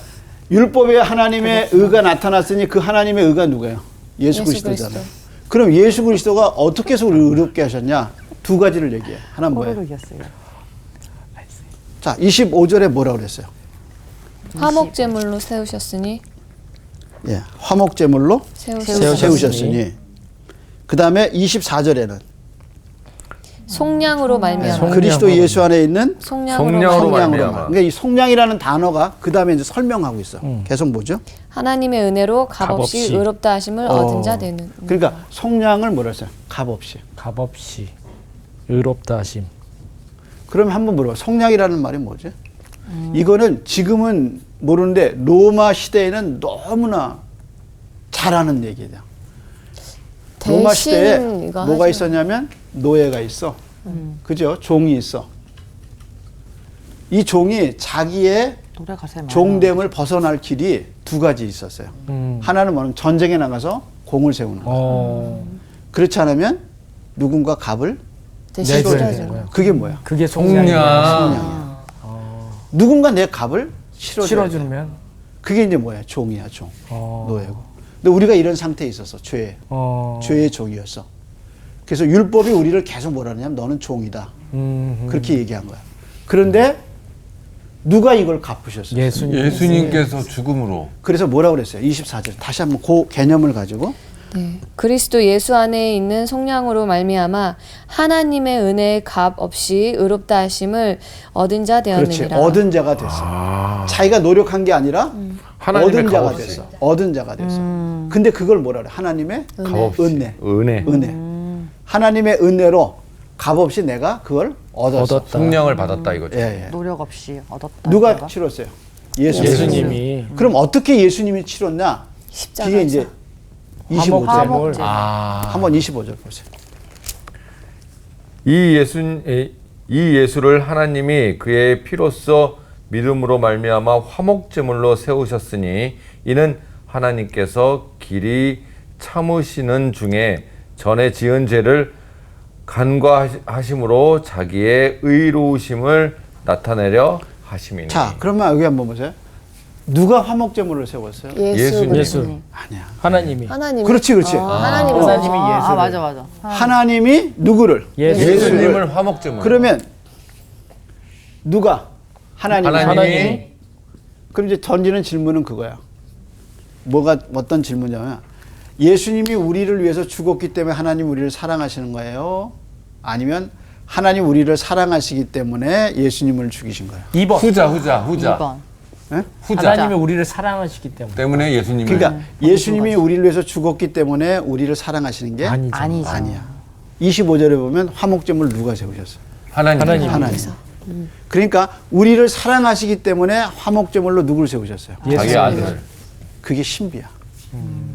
D: 율법에 하나님의 의가 나타났으니 그 하나님의 의가 누구예요? 예수 그리스도잖아요.
E: 그리스도.
D: 그럼 예수 그리스도가 어떻게 해서 우리를 의롭게 하셨냐? 두 가지를 얘기해. 하나는 뭐예요? 자, 25절에 뭐라고 그랬어요?
E: 화목 제물로 세우셨으니
D: 예, 화목제물로 세우셨으니. 그 다음에 24절에는
E: 속량으로 말미암아.
D: 그리스도 예수 안에 있는
E: 속량으로
C: 속량으로
D: 속량으로
C: 말미암아.
D: 그러니까 이 속량이라는 단어가 그 다음에 이제 설명하고 있어. 계속 보죠.
E: 하나님의 은혜로 값없이
A: 값없이.
E: 의롭다 하심을 얻은 자 되는.
D: 그러니까 속량을 뭐라 했어요? 값없이.
A: 값없이 의롭다 하심.
D: 그럼 한번 물어봐. 속량이라는 말이 뭐지? 이거는 지금은 모르는데 로마 시대에는 너무나 잘하는 얘기예요. 로마 시대에
E: 대신 이거
D: 뭐가
E: 하죠.
D: 있었냐면 노예가 있어. 그죠? 종이 있어. 이 종이 자기의 종됨을 벗어날 길이 두 가지 있었어요. 하나는 뭐냐면 전쟁에 나가서 공을 세우는 거. 그렇지 않으면 누군가 값을
E: 대신
A: 내줘야
E: 치러주는
A: 되는
E: 거.
A: 거예요.
D: 그게 뭐야?
A: 그게 속량이에요.
C: 속량.
D: 누군가 내 값을
A: 실어주면.
D: 그게 이제 뭐야? 종이야, 종.
A: 어.
D: 노예고. 근데 우리가 이런 상태에 있었어. 죄의 종이었어. 그래서 율법이 우리를 계속 뭐라 하냐면 너는 종이다. 그렇게 얘기한 거야. 그런데 누가 이걸 갚으셨어요?
C: 예수님께서 죽음으로.
D: 그래서 뭐라고 그랬어요? 24절. 다시 한번 그 개념을 가지고
E: 네. 그리스도 예수 안에 있는 속량으로 말미암아 하나님의 은혜의 값 없이 의롭다 하심을 얻은 자
D: 그렇지.
E: 되었느니라.
D: 얻은 자가 됐어. 자기가 노력한 게 아니라
C: 하나님의
D: 얻은 자가
C: 값없이.
D: 됐어. 얻은 자가 됐어. 근데 그걸 뭐라 그래? 하나님의
C: 값없이.
D: 은혜. 하나님의 은혜로 값없이 내가 그걸 얻었어.
C: 속량을 받았다 이거죠.
D: 예, 예.
B: 노력 없이 얻었다.
D: 누가 치렀어요?
A: 예수님이.
D: 그럼 어떻게 예수님이 치렀냐?
E: 십자가에서.
D: 그게 이제 25절.
B: 화목제.
D: 한번 25절 보세요.
F: 이 예수를 하나님이 그의 피로써 믿음으로 말미암아 화목제물로 세우셨으니 이는 하나님께서 길이 참으시는 중에 전에 지은 죄를 간과하심으로 자기의 의로우심을 나타내려 하심이니.
D: 자, 그러면 여기 한번 보세요. 누가 화목제물을 세웠어요?
E: 예수.
A: 예수.
D: 아니야.
A: 하나님이.
E: 하나님.
D: 그렇지, 그렇지.
E: 하나님.
A: 하나님이 예수를.
B: 맞아.
D: 하나님이 누구를?
C: 예수님을 화목제물.
D: 그러면 누가? 하나님이.
C: 하나님이
D: 그럼 이제 던지는 질문은 그거야. 어떤 질문이냐면 예수님이 우리를 위해서 죽었기 때문에 하나님 우리를 사랑하시는 거예요? 아니면 하나님 우리를 사랑하시기 때문에 예수님을 죽이신 거예요?
A: 2번.
C: 후자.
B: 2번.
D: 네?
C: 후자.
A: 하나님이 우리를 사랑하시기 때문에.
C: 예수님을.
D: 그러니까 예수님이 우리를 위해서 죽었기 때문에 우리를 사랑하시는 게
A: 아니죠.
B: 아니죠.
D: 아니야. 25절에 보면 화목제물 누가 세우셨어요?
C: 하나님.
D: 하나님. 그러니까 우리를 사랑하시기 때문에 화목제물로 누구를 세우셨어요?
C: 자기 아들.
D: 그게 신비야.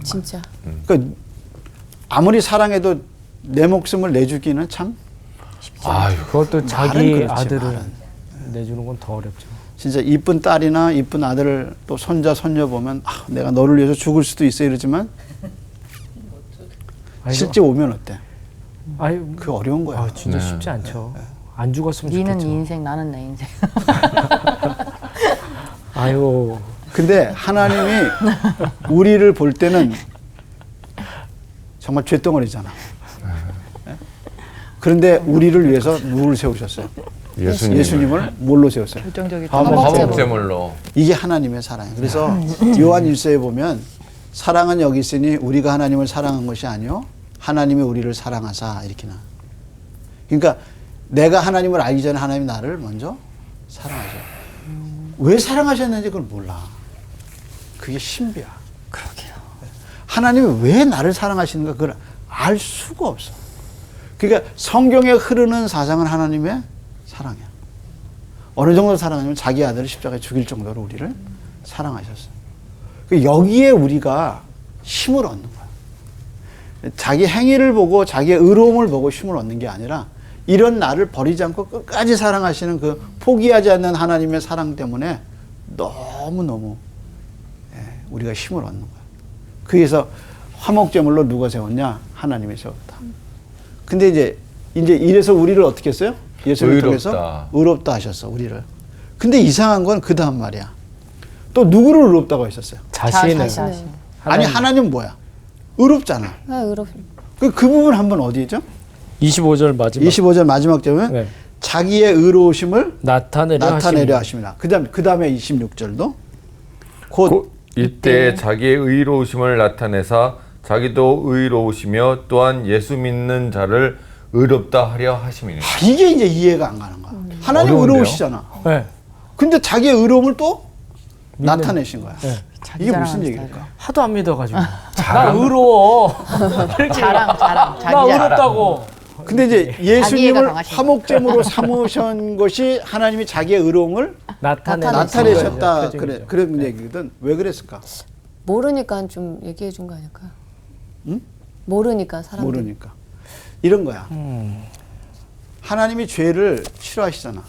E: 진짜.
D: 그러니까 아무리 사랑해도 내 목숨을 내주기는 참
C: 아유.
A: 그것도 자기
D: 말은 그렇지,
A: 아들을
D: 말은.
A: 내주는 건 더 어렵죠.
D: 진짜 이쁜 딸이나 이쁜 아들을 또 손자 손녀 보면 내가 너를 위해서 죽을 수도 있어 이러지만
A: 아이고.
D: 실제 오면 어때?
A: 아유,
D: 그 어려운 거야.
A: 진짜 쉽지 않죠. 안 죽었으면
B: 니는
A: 좋겠죠.
B: 네 인생, 나는 내 인생.
A: 아유,
D: 근데 하나님이 우리를 볼 때는 정말 쇳덩어리잖아. 그런데 우리를 위해서 누구를 세우셨어요? 예수님을 뭘로 세웠어요?
B: 결정적인
C: 화목제물로.
D: 이게 하나님의 사랑이에요. 그래서 요한 1서에 보면 사랑은 여기 있으니 우리가 하나님을 사랑한 것이 아니요 하나님이 우리를 사랑하사 이렇게 나. 그러니까 내가 하나님을 알기 전에 하나님이 나를 먼저 사랑하셔요. 왜 사랑하셨는지 그걸 몰라. 그게 신비야.
B: 그러게요.
D: 하나님이 왜 나를 사랑하시는가 그걸 알 수가 없어. 그러니까 성경에 흐르는 사상은 하나님의 사랑이야. 어느 정도 사랑하냐면 자기 아들을 십자가에 죽일 정도로 우리를 사랑하셨어요. 여기에 우리가 힘을 얻는 거야. 자기 행위를 보고 자기의 의로움을 보고 힘을 얻는 게 아니라 이런 나를 버리지 않고 끝까지 사랑하시는 그 포기하지 않는 하나님의 사랑 때문에 너무너무 우리가 힘을 얻는 거야. 그래서 화목제물로 누가 세웠냐? 하나님이 세웠다. 근데 이제 이래서 우리를 어떻게 했어요? 예수를 통해서 의롭다 하셨어, 우리를. 근데 이상한 건 그 다음 말이야. 또 누구를 의롭다고 하셨어요?
A: 자신을.
D: 아니, 하나님 뭐야? 의롭잖아.
E: 의롭다.
D: 그 부분 한번 어디죠?
A: 25절 마지막.
D: 25절 마지막 절은
A: 네.
D: 자기의 의로우심을
A: 나타내려
D: 하심이라. 그 다음에 26절도
F: 곧 이때 자기의 의로우심을 나타내사 자기도 의로우시며 또한 예수 믿는 자를 의롭다 하려 하심이니.
D: 이게 이제 이해가 안 가는 거야. 하나님
C: 어려운데요?
D: 의로우시잖아.
A: 네.
D: 근데 자기의 의로움을 또 나타내신 거야.
A: 네.
D: 이게 무슨 얘기일까?
A: 하도 안 믿어가지고. 나 의로워.
B: 자랑,
A: 나
B: 자기 자랑.
A: 의롭다고.
D: 근데 이제
B: 자기애가
D: 예수님을
B: 강하신
D: 화목제물로 삼으신 것이 하나님이 자기의 의로움을 나타내셨다. 그래, 그런 얘기거든. 왜 그랬을까?
E: 모르니까 좀 얘기해 준 거 아닐까요?
D: 응?
E: 모르니까 사람들.
D: 모르니까. 이런 거야. 하나님이 죄를 싫어하시잖아.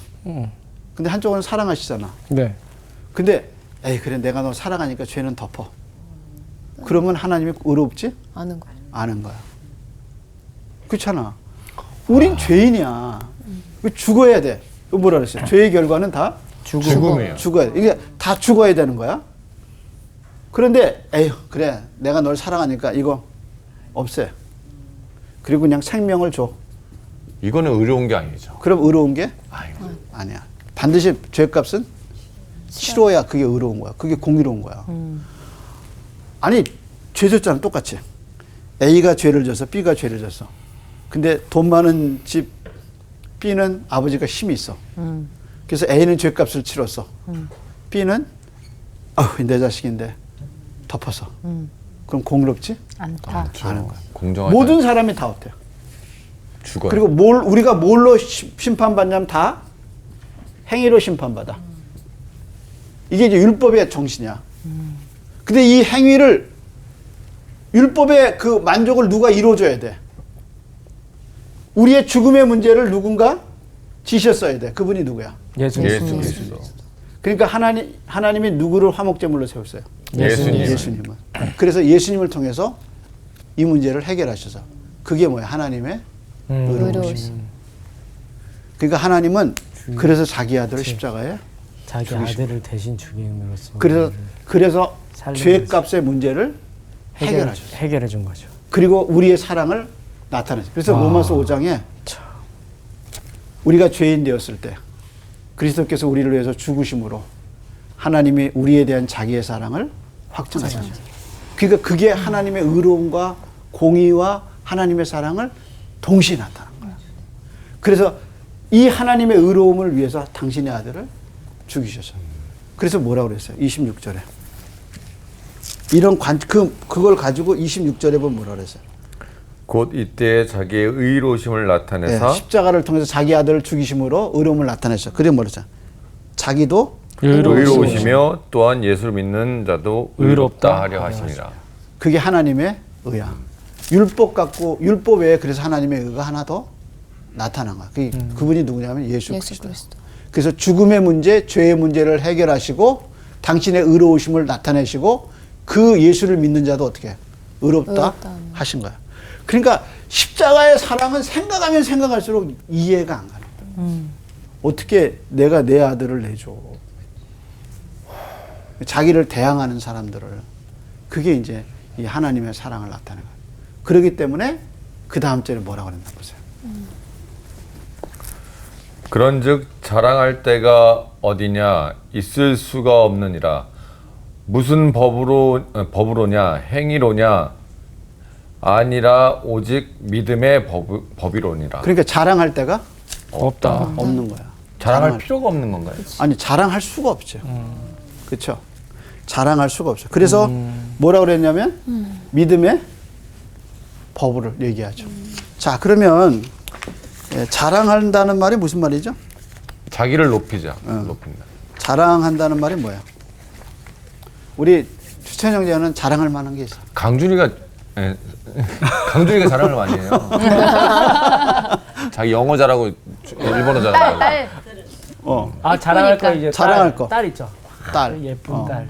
D: 근데 한쪽은 사랑하시잖아.
A: 네.
D: 근데 에이 그래 내가 너 사랑하니까 죄는 덮어. 그러면 하나님이 의롭지?
E: 아는 거야.
D: 아는 거야. 그렇잖아. 우린 죄인이야. 죽어야 돼. 뭐라 그랬어요? 죄의 결과는 다
C: 죽음이에요.
D: 죽어야 돼. 이게 다 죽어야 되는 거야. 그런데 에휴 그래 내가 널 사랑하니까 이거 없애. 그리고 그냥 생명을 줘.
C: 이거는 의로운 게 아니죠.
D: 그럼 의로운 게
C: 아이고.
D: 아니야. 반드시 죄값은 치러야 그게 의로운 거야. 그게 공의로운 거야. 아니 죄 졌잖아 똑같이. A가 죄를 져서 B가 죄를 졌어. 근데 돈 많은 집 B는 아버지가 힘이 있어. 그래서 A는 죄값을 치렀어. B는 내 자식인데 덮어서. 그럼 공의롭지?
B: 않다.
D: 아는 거야.
C: 공정하지.
D: 모든 사람이 다 어때요?
C: 죽어요.
D: 그리고 우리가 뭘로 심판받냐면 다 행위로 심판받아. 이게 이제 율법의 정신이야. 근데 이 행위를 율법의 그 만족을 누가 이루어줘야 돼? 우리의 죽음의 문제를 누군가 지셨어야 돼. 그분이 누구야?
A: 예수님.
C: 예수 그리스도.
D: 그러니까 하나님이 누구를 화목제물로 세웠어요?
C: 예수님.
D: 예수님을. 그래서 예수님을 통해서 이 문제를 해결하셔서 그게 뭐야? 하나님의 의로우심. 그러니까 하나님은 그래서 자기 아들을 십자가에
A: 자기 아들을 대신 죽임으로써
D: 그래서
A: 살린
D: 죄값의 문제를 해결하셨어요.
A: 해결해 준 거죠.
D: 그리고 우리의 사랑을 나타내죠. 그래서 로마서 5장에 우리가 죄인 되었을 때 그리스도께서 우리를 위해서 죽으심으로 하나님이 우리에 대한 자기의 사랑을 확증하셨어요. 그러니까 그게 하나님의 의로움과 공의와 하나님의 사랑을 동시에 나타난 거예요. 그래서 이 하나님의 의로움을 위해서 당신의 아들을 죽이셨어요. 그래서 뭐라고 그랬어요? 26절에. 그걸 가지고 26절에 보면 뭐라고 그랬어요?
F: 곧 이때 자기의 의로우심을 나타내사
D: 네, 십자가를 통해서 자기 아들을 죽이심으로 의로움을 나타냈어요. 그래 뭐랬죠? 자기도
F: 의로우시며 또한 예수를 믿는 자도 의롭다 하려 하심이라.
D: 그게 하나님의 의야. 율법 갖고 율법 외에 그래서 하나님의 의가 하나 더 나타난 거야. 그분이 누구냐면 예수 그리스도. 그래서 죽음의 문제, 죄의 문제를 해결하시고 당신의 의로우심을 나타내시고 그 예수를 믿는 자도 어떻게 의롭다 하신 거야. 그러니까 십자가의 사랑은 생각하면 생각할수록 이해가 안 가는 거야. 어떻게 내가 내 아들을 내줘. 자기를 대항하는 사람들을. 그게 이제 이 하나님의 사랑을 나타내는 거야. 그렇기 때문에 그 다음 절에 뭐라고 그랬나 보세요.
F: 그런즉 자랑할 때가 어디냐 있을 수가 없느니라. 무슨 법으로냐 행위로냐 아니라 오직 믿음의 법이로니라.
D: 그러니까 자랑할 데가
A: 없다.
D: 없는 거야.
C: 자랑할 필요가 없는 건가요?
D: 아니 자랑할 수가 없죠. 그렇죠. 자랑할 수가 없어. 그래서 뭐라 그랬냐면 믿음의 법을 얘기하죠. 자 그러면 자랑한다는 말이 무슨 말이죠?
C: 자기를 높이자. 높인다.
D: 자랑한다는 말이 뭐야? 우리 추천 형제는 자랑할 만한 게 있어.
C: 강준이가 자랑을 많이 해요. 자기 영어 잘하고 일본어 잘하고.
A: 자랑할 거 이제
D: 자랑할 거.
A: 딸 있죠.
D: 딸.
A: 예쁜 딸.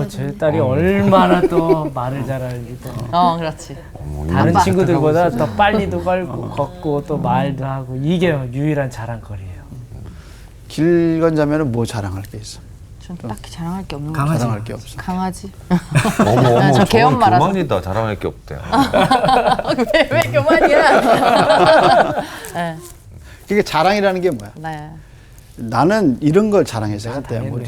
A: 제 딸이 얼마나 또 말을 잘하는지 또.
B: 그렇지.
A: 다른 친구들보다 더 빨리도 걷고 또 말도 하고 이게 유일한 자랑거리예요.
D: 길건 자매는 뭐 자랑할 게 있어?
B: 전 딱히 자랑할 게 없는 거
A: 강아지.
D: 자랑할 게 없어.
B: 강아지.
C: 어머,
B: 저 개엄마라서.
C: 교만이다. 자랑할 게 없대요.
B: 왜 교만이야?
D: 그게 자랑이라는 게 뭐야?
B: 네.
D: 나는 이런 걸 자랑해서 한때 뭐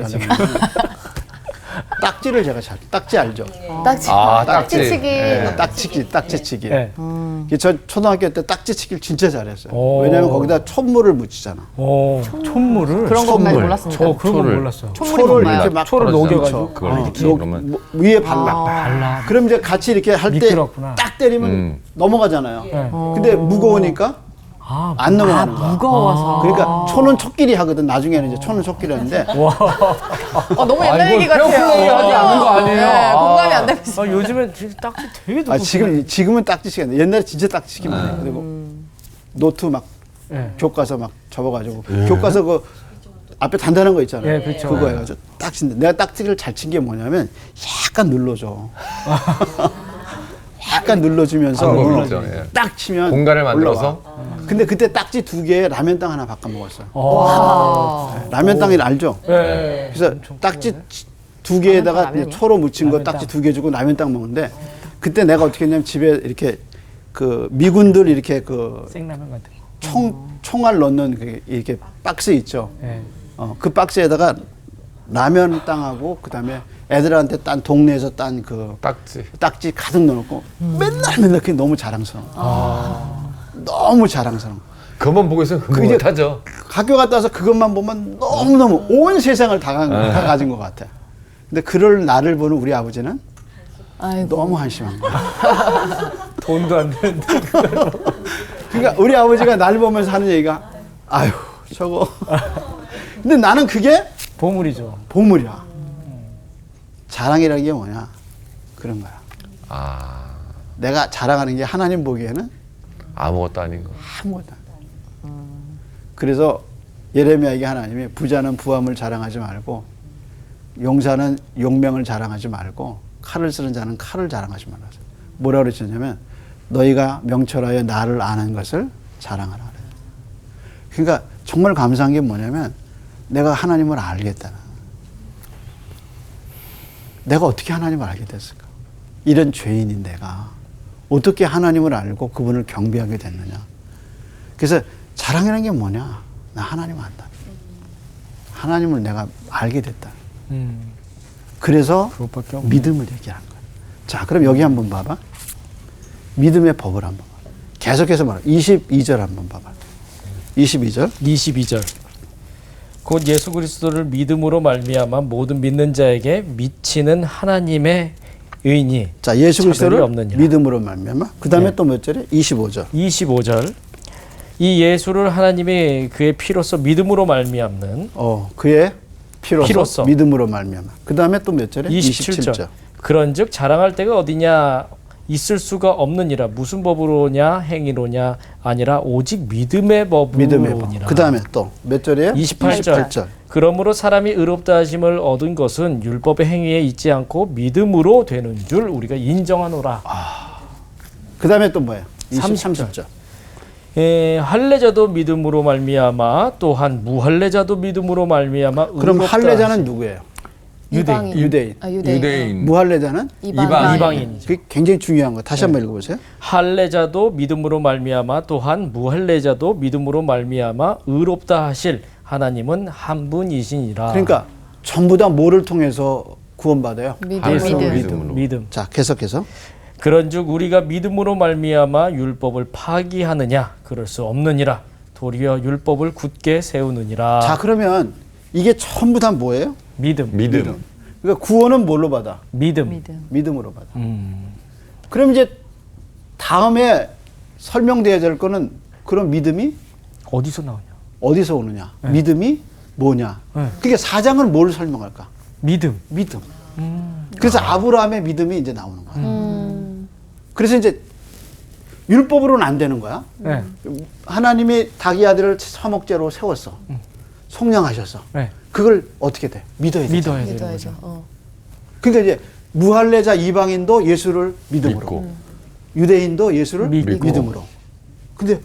D: 딱지를 제가 딱지 알죠?
E: 딱지치기.
D: 딱지치기.
A: 네.
D: 저 초등학교 때 딱지치기를 진짜 잘했어요.
A: 오.
D: 왜냐하면 거기다 촛물을 묻히잖아.
A: 촛물을
B: 그런 것까지 몰랐습니다.
A: 저 그런 건 몰랐어요.
B: 촛물이
D: 초를
B: 뭔가요?
D: 이렇게 막
A: 초를 녹여가지고
C: 그걸 이렇게 그러면
D: 위에 발라.
A: 발라.
D: 그럼 이제 같이 이렇게 할 때
A: 미끄럽구나.
D: 딱 때리면 넘어가잖아요.
A: 네.
D: 근데 무거우니까 안 넘어가는 거야.
B: 무거워서.
D: 그러니까 초는 촛끼리 하거든. 나중에는 이제 초는 촛끼리 하는데
B: 너무 옛날 얘기 같아요.
A: 플레이하지 않는 거 아니에요?
B: 네, 공감이 안 되고 있어요.
A: 요즘엔 진짜 딱지 되게 좋고.
D: 지금은 딱지치기 안 돼. 옛날에 진짜 딱지치기만 해. 그리고 노트 막 교과서 막 접어가지고 교과서 그 앞에 단단한 거 있잖아요.
A: 예, 그렇죠.
D: 그거 해가지고 딱지인데 내가 딱지를 잘 친 게 뭐냐면 약간 눌러줘. 약간 눌러주면서
C: 방법이 있죠. 예.
D: 딱 치면
C: 공간을 만들어서?
D: 올라와. 근데 그때 딱지 2개에 라면땅 하나 바꿔 먹었어요. 라면땅이 알죠?
A: 네.
D: 그래서 딱지 2개에다가
B: 라면이요?
D: 초로 묻힌 거
A: 라면땅.
D: 딱지 2개 주고 라면땅 먹는데 그때 내가 어떻게 했냐면 집에 이렇게 그 미군들 이렇게 그
A: 생라면 같은 거.
D: 총알 넣는 그 이렇게 박스 있죠.
A: 네.
D: 그 박스에다가 라면 땅하고 그다음에 애들한테 딴 동네에서 딴 그 딱지 가득 넣어놓고 맨날 그게 너무 자랑스러워. 너무 자랑스러워.
C: 그것만 보고 있으면
D: 그게
C: 흐뭇하죠.
D: 학교 갔다 와서 그것만 보면 너무너무 온 세상을 다 가진 것 같아. 근데 그럴 나를 보는 우리 아버지는 너무 한심한 거야.
A: 돈도 안 되는데.
D: 그러니까 우리 아버지가 날 보면서 하는 얘기가 아유 저거. 근데 나는 그게
A: 보물이죠.
D: 보물이야. 자랑이라는 게 뭐냐? 그런 거야.
C: 아,
D: 내가 자랑하는 게 하나님 보기에는
C: 아무것도 아닌 거.
D: 아무것도 안 돼. 그래서 예레미야에게 하나님이 부자는 부함을 자랑하지 말고 용사는 용명을 자랑하지 말고 칼을 쓰는 자는 칼을 자랑하지 말라. 뭐라 그러셨냐면 너희가 명철하여 나를 아는 것을 자랑하라. 그러니까 정말 감사한 게 뭐냐면 내가 하나님을 알겠다는. 내가 어떻게 하나님을 알게 됐을까? 이런 죄인인 내가 어떻게 하나님을 알고 그분을 경배하게 됐느냐? 그래서 자랑이라는 게 뭐냐? 나 하나님을 안다. 하나님을 내가 알게 됐다. 그래서
A: 그것밖에 없네.
D: 믿음을 얘기하는 거야. 자, 그럼 여기 한번 봐봐. 믿음의 법을 한번 봐. 계속해서 말해. 22절 한번 봐봐. 22절.
A: 22절. 곧 예수 그리스도를 믿음으로 말미암아 모든 믿는 자에게 미치는 하나님의 의인이
D: 자, 예수 그리스도를
A: 차별이 없느니라.
D: 믿음으로 말미암아. 그다음에
A: 네.
D: 또 몇 절에? 25절.
A: 25절. 이 예수를 하나님이 그의 피로써 믿음으로 말미암는
D: 그의 피로써,
A: 피로써.
D: 믿음으로 말미암아. 그다음에 또 몇 절에?
A: 27절. 그런즉 자랑할 데가 어디냐 있을 수가 없느니라. 무슨 법으로냐 행위로냐 아니라 오직 믿음의
D: 믿음의 법.
A: 법으로니라.
D: 그다음에 또 몇 절이에요?
A: 28절. 그러므로 사람이 의롭다 하심을 얻은 것은 율법의 행위에 있지 않고 믿음으로 되는 줄 우리가 인정하노라.
D: 그다음에 또 뭐예요?
A: 30절.
D: 30절.
A: 할례자도 믿음으로 말미암아 또한 무할례자도 믿음으로 말미암아
D: 그럼
A: 의롭다
D: 할례자는
A: 하심.
D: 누구예요?
E: 이방인.
D: 유대인.
E: 아, 유대인.
C: 유대인.
D: 무할례자는
A: 이방인이죠.
D: 그게 굉장히 중요한 거. 다시 한번 읽어보세요.
A: 할례자도 믿음으로 말미암아 또한 무할례자도 믿음으로 말미암아 의롭다 하실 하나님은 한 분이시니라.
D: 그러니까 전부 다 뭐를 통해서 구원받아요?
E: 믿음.
A: 믿음.
D: 자, 계속해서.
A: 그런즉 우리가 믿음으로 말미암아 율법을 파기하느냐 그럴 수 없느니라. 도리어 율법을 굳게 세우느니라.
D: 자, 그러면 이게 전부 다 뭐예요?
A: 믿음.
C: 믿음.
D: 그러니까 구원은 뭘로 받아?
A: 믿음.
D: 믿음으로 받아. 그럼 이제 다음에 설명돼야 될 거는 그런 믿음이
A: 어디서 나오냐?
D: 어디서 오느냐? 믿음이 뭐냐?
A: 네.
D: 그게 4장은 뭘 설명할까?
A: 믿음.
D: 믿음. 그래서 아브라함의 믿음이 이제 나오는 거야. 그래서 이제 율법으로는 안 되는 거야.
A: 네.
D: 하나님이 자기 아들을 사목제로 세웠어. 속량하셨어.
A: 네.
D: 그걸 어떻게 돼? 믿어야 돼.
A: 믿어야 되는
E: 믿어야죠.
A: 거죠.
D: 그러니까 이제 무할례자 이방인도 예수를 믿음으로,
C: 믿고.
D: 유대인도 예수를
A: 믿고.
D: 믿음으로. 근데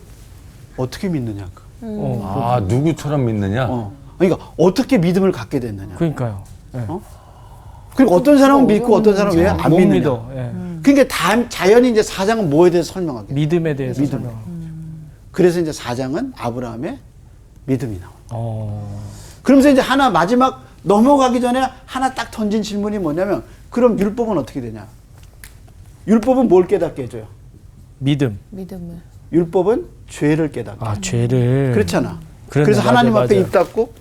D: 어떻게 믿느냐?
C: 아, 누구처럼 믿느냐?
D: 그러니까 어떻게 믿음을 갖게 됐느냐?
A: 그러니까요. 네.
D: 그리고 어떤 사람은 믿고 어떤 사람은 왜 안
A: 못
D: 믿느냐?
A: 믿어. 예.
D: 그러니까 자연히 이제 4장은 뭐에 대해서 설명하게 돼?
A: 믿음에 대해서
D: 믿음.
A: 설명.
D: 그래서 이제 4장은 아브라함의 믿음이 나와.
A: 어.
D: 그러면서 이제 하나 마지막 넘어가기 전에 하나 딱 던진 질문이 뭐냐면 그럼 율법은 어떻게 되냐? 율법은 뭘 깨닫게 해줘요?
A: 믿음.
E: 믿음을.
D: 율법은 죄를 깨닫게.
A: 아, 죄를.
D: 그렇잖아.
A: 그러네,
D: 그래서
A: 맞아,
D: 하나님 앞에
A: 맞아.
D: 입 닫고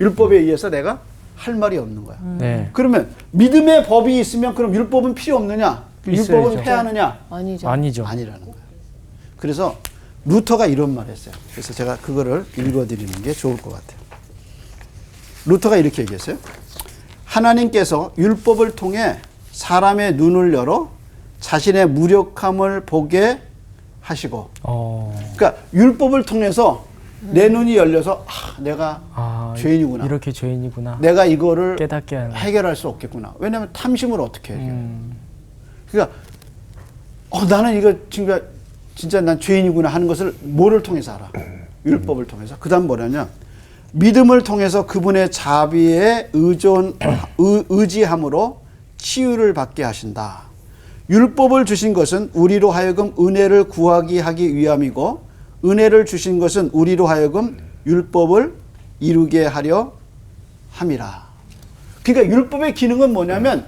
D: 율법에 의해서 내가 할 말이 없는 거야.
A: 네.
D: 그러면 믿음의 법이 있으면 그럼 율법은 필요 없느냐? 율법은
A: 있어야죠.
D: 폐하느냐?
E: 아니죠.
A: 아니죠.
D: 아니라는 거예요. 그래서 루터가 이런 말 했어요. 그래서 제가 그거를 읽어드리는 게 좋을 것 같아요. 루터가 이렇게 얘기했어요. 하나님께서 율법을 통해 사람의 눈을 열어 자신의 무력함을 보게 하시고, 그러니까 율법을 통해서 내 눈이 열려서 내가 죄인이구나.
A: 이렇게 죄인이구나.
D: 내가 이거를
A: 깨닫게 하는.
D: 해결할 수 없겠구나. 왜냐하면 탐심을 어떻게 해결해? 그러니까 나는 이거 진짜 난 죄인이구나 하는 것을 뭐를 통해서 알아? 율법을 통해서. 그다음 뭐냐면 믿음을 통해서 그분의 자비에 의지함으로 치유를 받게 하신다. 율법을 주신 것은 우리로 하여금 은혜를 구하게 하기 위함이고 은혜를 주신 것은 우리로 하여금 율법을 이루게 하려 함이라. 그러니까 율법의 기능은 뭐냐면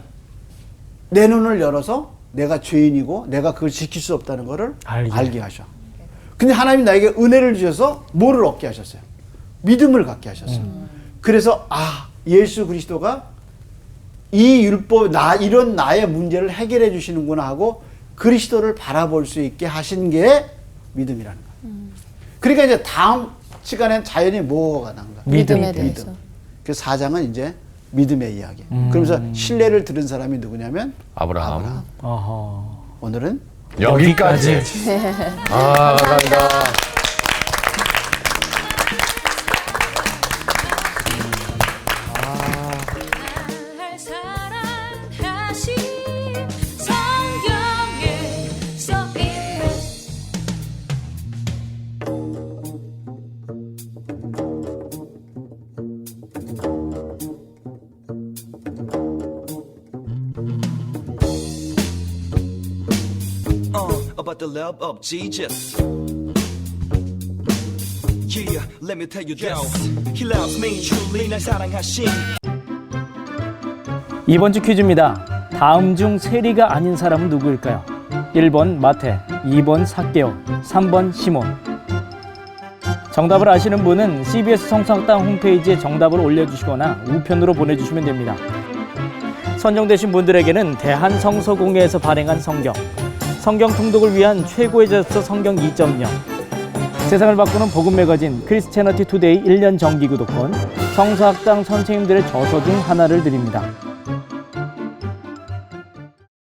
D: 내 눈을 열어서 내가 죄인이고 내가 그걸 지킬 수 없다는 것을 알게 하셔. 근데 하나님이 나에게 은혜를 주셔서 뭐를 얻게 하셨어요? 믿음을 갖게 하셨어요. 그래서 예수 그리스도가 이 율법 이런 나의 문제를 해결해 주시는구나 하고 그리스도를 바라볼 수 있게 하신 게 믿음이라는 거예요. 그러니까 이제 다음 시간엔 자연히 뭐가 나온가?
E: 믿음에 대해서.
D: 그래서 4장은 이제 믿음의 이야기. 그러면서 신뢰를 들은 사람이 누구냐면
C: 아브라함.
A: 어허.
D: 오늘은
C: 여기까지. 아, 감사합니다.
G: 날 사랑하신 성경에 써있는
H: about the love of Jesus. Yeah, let me tell you this. He loves me truly. 날 사랑하신.
A: 이번 주 퀴즈입니다. 다음 중 세리가 아닌 사람은 누구일까요? 1번 마태, 2번 삭개오, 3번 시몬. 정답을 아시는 분은 CBS 성서학당 홈페이지에 정답을 올려주시거나 우편으로 보내주시면 됩니다. 선정되신 분들에게는 대한성서공회에서 발행한 성경 통독을 위한 최고의 저서 성경 2.0, 세상을 바꾸는 복음 매거진 크리스채너티 투데이 1년 정기 구독권, 성서학당 선생님들의 저서 중 하나를 드립니다.